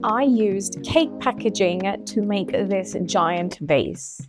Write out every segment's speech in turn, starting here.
I used cake packaging to make this giant vase.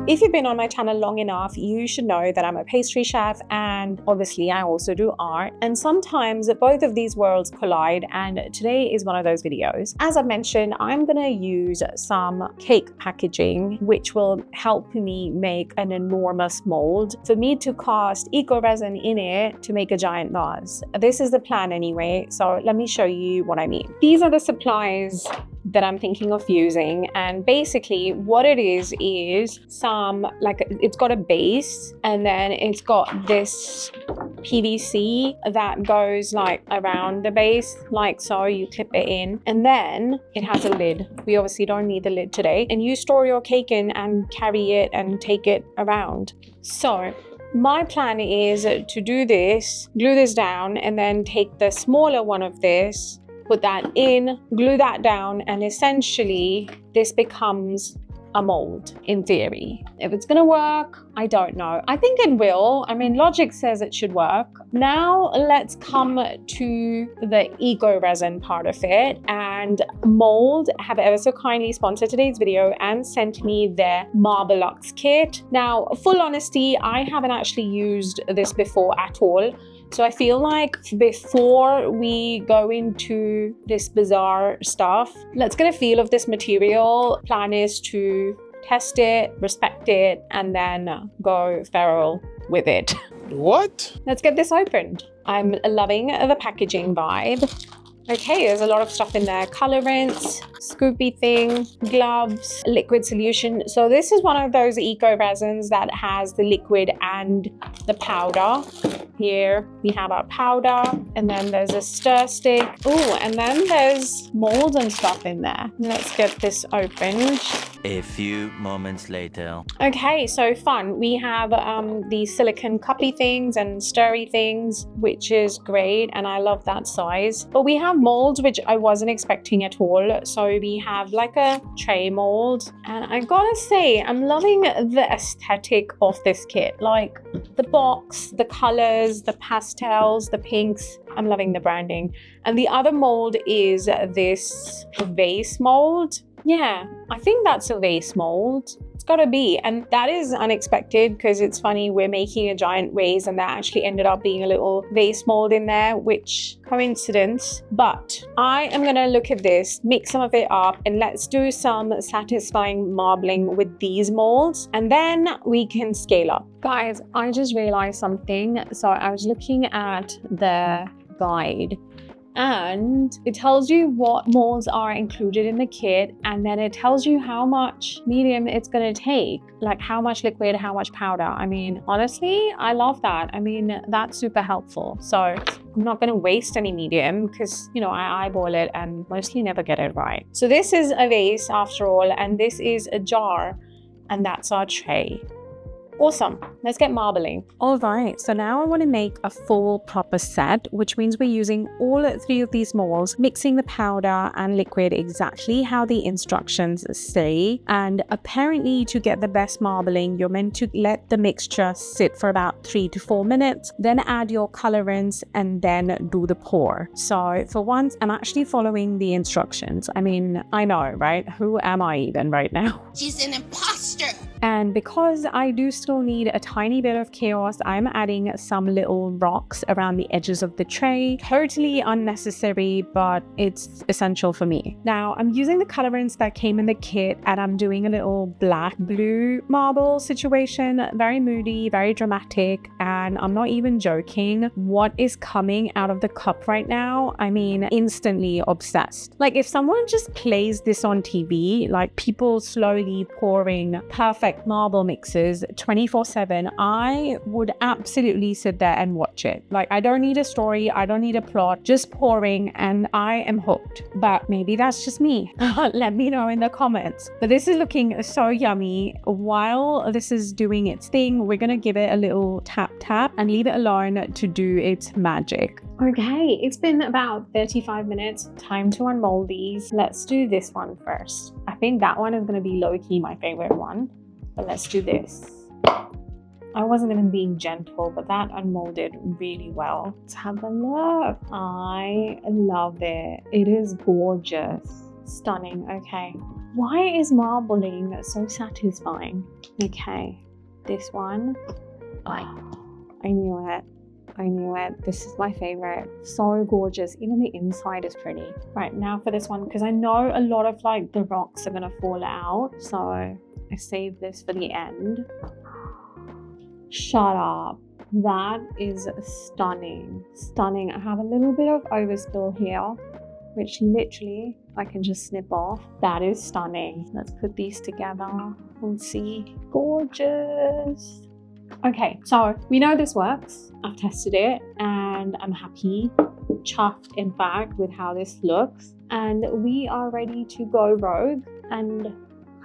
If you've been on my channel long enough, you should know that I'm a pastry chef and obviously I also do art. And sometimes both of these worlds collide, and today is one of those videos. As I mentioned, I'm gonna use some cake packaging, which will help me make an enormous mold for me to cast eco resin in it to make a giant vase. This is the plan anyway, so let me show you what I mean. These are the supplies that I'm thinking of using, and basically what it is some, like, it's got a base and then it's got this PVC that goes like around the base, like so. You clip it in and then it has a lid. We obviously don't need the lid today, and you store your cake in and carry it and take it around. So my plan is to do this, glue this down, and then take the smaller one of this, put that in, glue that down, and essentially this becomes a mold in theory. If it's gonna work, I don't know. I think it will. I mean, logic says it should work. Now let's come to the eco resin part of it. And Mould have ever so kindly sponsored today's video and sent me their Marbelux kit. Now, full honesty, I haven't actually used this before at all. So I feel like before we go into this bizarre stuff, let's get a feel of this material. Plan is to test it, respect it, and then go feral with it. What? Let's get this opened. I'm loving the packaging vibe. Okay, there's a lot of stuff in there. Colorants, scoopy thing, gloves, liquid solution. So this is one of those eco resins that has the liquid and the powder. Here we have our powder, and then there's a stir stick. Oh, and then there's molds and stuff in there. Let's get this opened. A few moments later. Okay, so fun. We have these silicone cuppy things and stirry things, which is great, and I love that size. But we have molds, which I wasn't expecting at all. So we have like a tray mold, and I gotta say, I'm loving the aesthetic of this kit. Like the box, the colors, the pastels, the pinks. I'm loving the branding. And the other mold is this vase mold. Yeah, I think that's a vase mold. It's gotta be. And that is unexpected because it's funny, we're making a giant vase and that actually ended up being a little vase mold in there, which coincidence. But I am gonna look at this, mix some of it up, and let's do some satisfying marbling with these molds, and then we can scale up. Guys, I just realized something. So I was looking at the guide, and it tells you what molds are included in the kit, and then it tells you how much medium it's going to take, like how much liquid, how much powder. I mean, honestly, I love that. I mean, that's super helpful. So I'm not going to waste any medium because, you know, I eyeball it and mostly never get it right. So this is a vase after all, and this is a jar, and that's our tray. Awesome. Let's get marbling. All right, so now I want to make a full proper set, which means we're using all three of these molds, mixing the powder and liquid exactly how the instructions say. And apparently to get the best marbling, you're meant to let the mixture sit for about 3 to 4 minutes, then add your colorants and then do the pour. So for once, I'm actually following the instructions. I mean, I know, right? Who am I even right now? She's an imposter. And because I do still need a tiny bit of chaos, I'm adding some little rocks around the edges of the tray. Totally unnecessary, but it's essential for me. Now, I'm using the colorants that came in the kit, and I'm doing a little black blue marble situation. Very moody, very dramatic, and I'm not even joking. What is coming out of the cup right now? I mean, instantly obsessed. Like if someone just plays this on TV, like people slowly pouring perfect marble mixes 24/7, I would absolutely sit there and watch it. Like I don't need a story, I don't need a plot, just pouring and I am hooked. But maybe that's just me. Let me know in the comments. But this is looking so yummy. While this is doing its thing, we're gonna give it a little tap and leave it alone to do its magic. Okay, it's been about 35 minutes. Time to unmold these. Let's do this one first. I think that one is gonna be low-key my favorite one. But let's do this. I wasn't even being gentle, but that unmolded really well. Let's have a look. I love it. It is gorgeous. Stunning. Okay. Why is marbling so satisfying? Okay. This one. Oh, I knew it. I knew it. This is my favorite. So gorgeous. Even the inside is pretty. Right, now for this one, because I know a lot of like the rocks are gonna fall out. So I saved this for the end. Shut up. That is stunning. Stunning. I have a little bit of overspill here, which literally I can just snip off. That is stunning. Let's put these together and see. Gorgeous. Okay, so we know this works. I've tested it and I'm happy, chuffed in fact with how this looks. And we are ready to go rogue and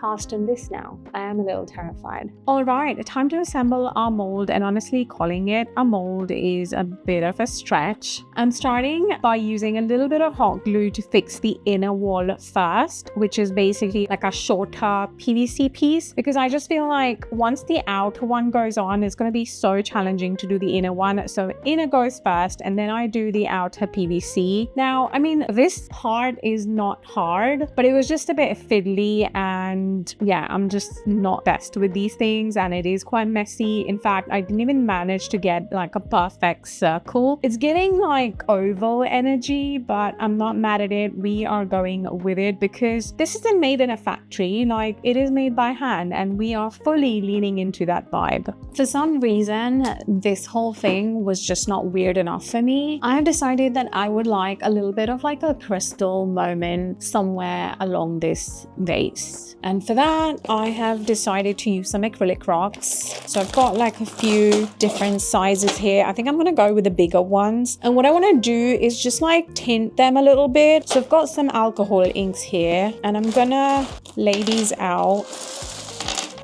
cast on this now. I am a little terrified. All right, time to assemble our mold, and honestly calling it a mold is a bit of a stretch. I'm starting by using a little bit of hot glue to fix the inner wall first, which is basically like a shorter PVC piece, because I just feel like once the outer one goes on, it's going to be so challenging to do the inner one. So inner goes first and then I do the outer PVC. Now, I mean, this part is not hard, but it was just a bit fiddly, and yeah, I'm just not best with these things and it is quite messy. In fact, I didn't even manage to get like a perfect circle. It's getting like oval energy, but I'm not mad at it. We are going with it because this isn't made in a factory, like it is made by hand, and we are fully leaning into that vibe. For some reason, this whole thing was just not weird enough for me. I have decided that I would like a little bit of like a crystal moment somewhere along this vase. And for that, I have decided to use some acrylic rocks. So I've got like a few different sizes here. I think I'm going to go with the bigger ones. And what I want to do is just like tint them a little bit. So I've got some alcohol inks here and I'm going to lay these out.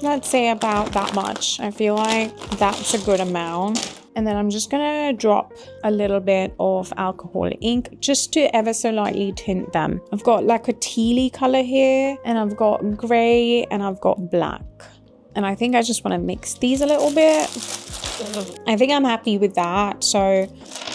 Let's say about that much. I feel like that's a good amount. And then I'm just gonna drop a little bit of alcohol ink just to ever so lightly tint them. I've got like a tealy color here, and I've got gray, and I've got black. And I think I just want to mix these a little bit. I think I'm happy with that. So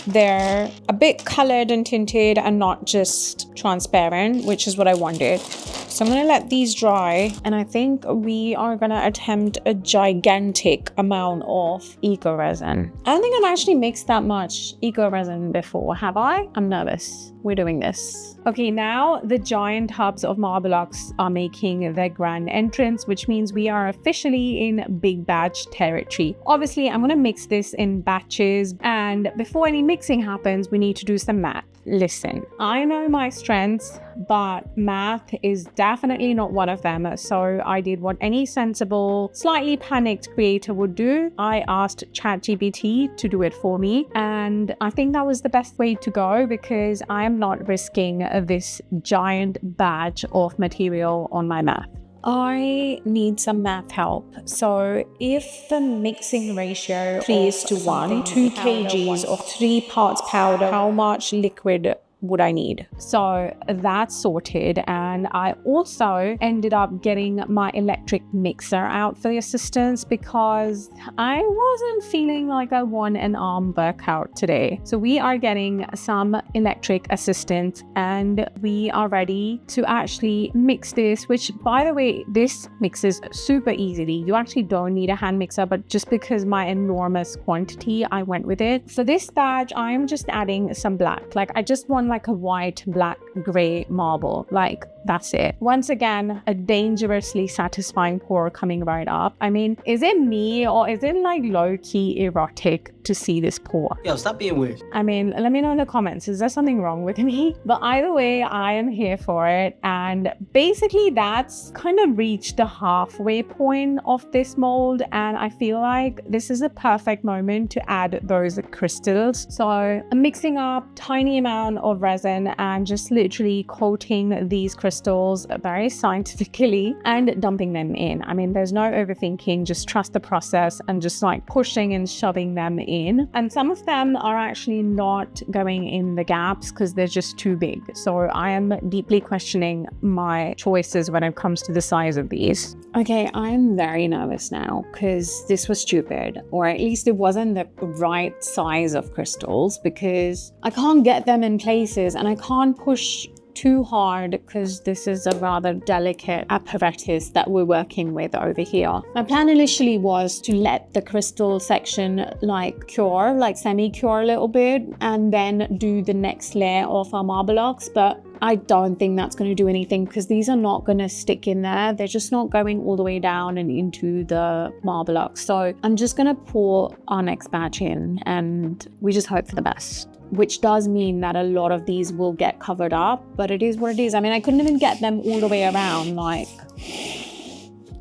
they're a bit colored and tinted and not just transparent, which is what I wanted. So I'm going to let these dry, and I think we are going to attempt a gigantic amount of eco resin. I don't think I've actually mixed that much eco resin before, have I? I'm nervous. We're doing this. Okay, now the giant tubs of Marbelux are making their grand entrance, which means we are officially in big batch territory. Obviously, I'm going to mix this in batches, and before any mixing happens, we need to do some math. Listen, I know my strengths, but math is definitely not one of them. So I did what any sensible, slightly panicked creator would do. I asked ChatGPT to do it for me. And I think that was the best way to go because I am not risking this giant batch of material on my math. I need some math help. So if the mixing ratio is 3:1, 2 kgs of 3 parts powder, how much liquid would I need? So that's sorted, and I also ended up getting my electric mixer out for the assistance because I wasn't feeling like I won an arm workout today. So we are getting some electric assistance and we are ready to actually mix this, which by the way, this mixes super easily. You actually don't need a hand mixer, but just because my enormous quantity, I went with it. For this batch, I'm just adding some black. Like I just want like a white, black, gray marble. Like that's it. Once again, a dangerously satisfying pour coming right up. I mean, is it me or is it like low-key erotic to see this pour? Yo, stop being weird. I mean, let me know in the comments, is there something wrong with me? But either way, I am here for it. And basically that's kind of reached the halfway point of this mold. And I feel like this is a perfect moment to add those crystals. So I'm mixing up tiny amount of resin and just literally literally coating these crystals very scientifically and dumping them in. I mean, there's no overthinking, just trust the process and just like pushing and shoving them in. And some of them are actually not going in the gaps because they're just too big. So I am deeply questioning my choices when it comes to the size of these. Okay, I'm very nervous now because this was stupid, or at least it wasn't the right size of crystals, because I can't get them in places and I can't push too hard because this is a rather delicate apparatus that we're working with over here. My plan initially was to let the crystal section like cure, like semi-cure a little bit, and then do the next layer of our Marbelux, but I don't think that's going to do anything because these are not going to stick in there. They're just not going all the way down and into the Marbelux. So I'm just going to pour our next batch in and we just hope for the best, which does mean that a lot of these will get covered up, but it is what it is. I mean, I couldn't even get them all the way around, like,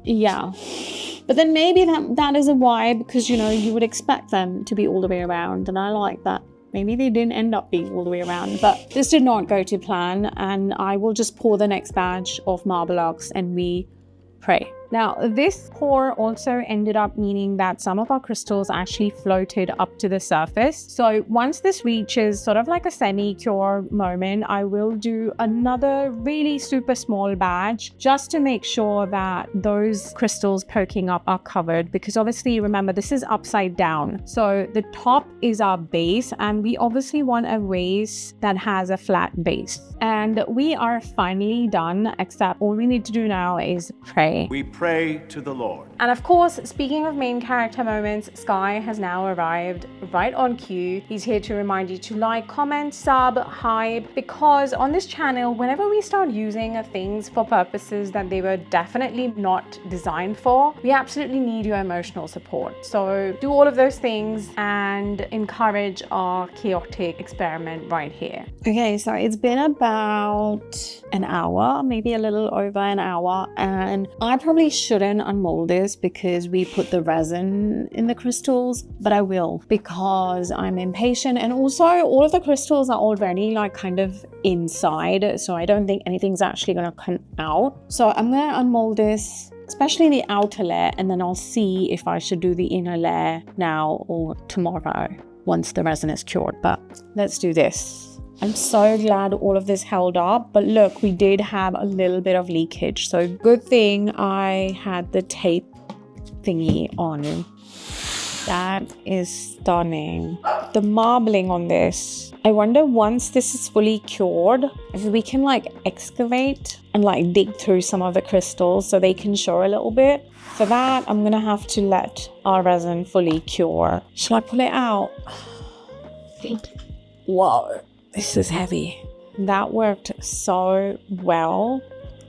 yeah. But then maybe that is a why, because, you know, you would expect them to be all the way around, and I like that. Maybe they didn't end up being all the way around, but this did not go to plan, and I will just pour the next batch of Marbelux and we pray. Now, this pour also ended up meaning that some of our crystals actually floated up to the surface. So once this reaches sort of like a semi-cure moment, I will do another really super small batch just to make sure that those crystals poking up are covered, because obviously, remember, this is upside down. So the top is our base, and we obviously want a vase that has a flat base. And we are finally done, except all we need to do now is pray. We pray to the Lord. And of course, speaking of main character moments, Sky has now arrived right on cue. He's here to remind you to like, comment, sub, hype, because on this channel, whenever we start using things for purposes that they were definitely not designed for, we absolutely need your emotional support. So do all of those things and encourage our chaotic experiment right here. Okay, so it's been about an hour, maybe a little over an hour, and I probably shouldn't unmold this because we put the resin in the crystals, but I will because I'm impatient, and also all of the crystals are already like kind of inside, so I don't think anything's actually gonna come out. So I'm gonna unmold this, especially the outer layer, and then I'll see if I should do the inner layer now or tomorrow once the resin is cured, but let's do this. I'm so glad all of this held up, but look, we did have a little bit of leakage, so good thing I had the tape thingy on. That is stunning. The marbling on this, I wonder once this is fully cured, if we can like excavate and like dig through some of the crystals so they can show a little bit. For that, I'm gonna have to let our resin fully cure. Shall I pull it out? Whoa. This is heavy. That worked so well.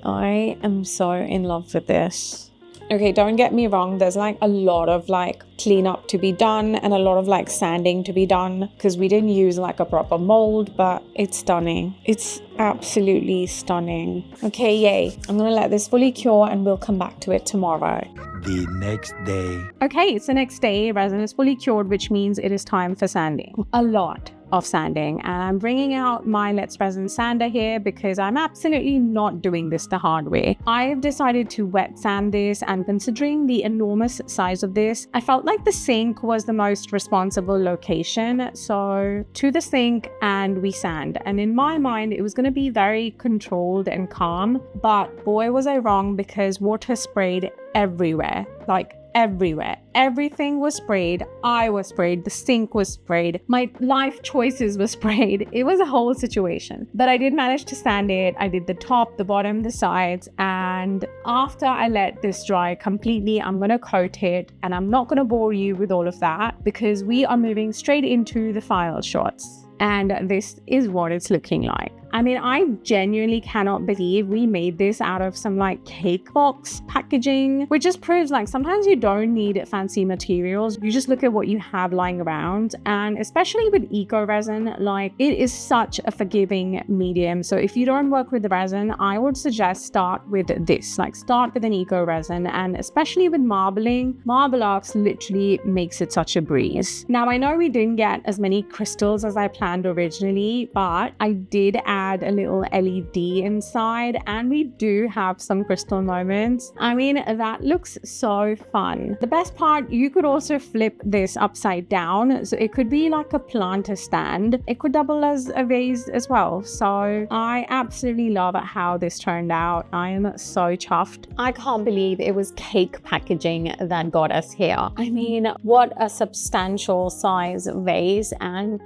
I am so in love with this. Okay, don't get me wrong. There's like a lot of like cleanup to be done and a lot of like sanding to be done because we didn't use like a proper mold, but it's stunning. It's absolutely stunning. Okay, yay. I'm gonna let this fully cure and we'll come back to it tomorrow. The next day. Okay, it's the next day. Resin is fully cured, which means it is time for sanding. A lot of sanding, and I'm bringing out my Let's Resin sander here because I'm absolutely not doing this the hard way. I've decided to wet sand this, and considering the enormous size of this, I felt like the sink was the most responsible location. So to the sink and we sand, and in my mind it was going to be very controlled and calm, but boy was I wrong, because water sprayed everywhere, like everywhere. Everything was sprayed. I was sprayed. The sink was sprayed. My life choices were sprayed. It was a whole situation. But I did manage to sand it. I did the top, the bottom, the sides. And after I let this dry completely, I'm going to coat it. And I'm not going to bore you with all of that because we are moving straight into the final shots. And this is what it's looking like. I mean, I genuinely cannot believe we made this out of some like cake box packaging, which just proves like sometimes you don't need fancy materials. You just look at what you have lying around, and especially with eco resin, like it is such a forgiving medium. So if you don't work with the resin, I would suggest start with this, like start with an eco resin, and especially with marbling, Marbelux literally makes it such a breeze. Now I know we didn't get as many crystals as I planned originally, but I did add add a little LED inside, and we do have some crystal moments. I mean, that looks so fun. The best part, you could also flip this upside down, so it could be like a planter stand. It could double as a vase as well. So I absolutely love how this turned out. I am so chuffed. I can't believe it was cake packaging that got us here. I mean, what a substantial size vase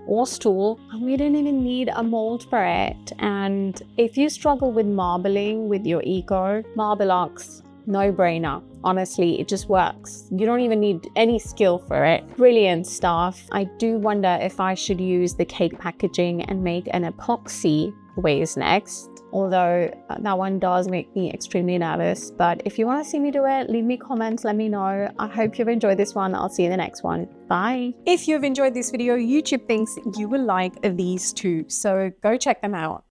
or stool. We didn't even need a mold for it. And if you struggle with marbling with your eco, Marbelux, no brainer. Honestly, it just works. You don't even need any skill for it. Brilliant stuff. I do wonder if I should use the cake packaging and make an epoxy vase next. Although that one does make me extremely nervous. But if you want to see me do it, leave me comments, let me know. I hope you've enjoyed this one. I'll see you in the next one. Bye. If you've enjoyed this video, YouTube thinks you will like these too. So go check them out.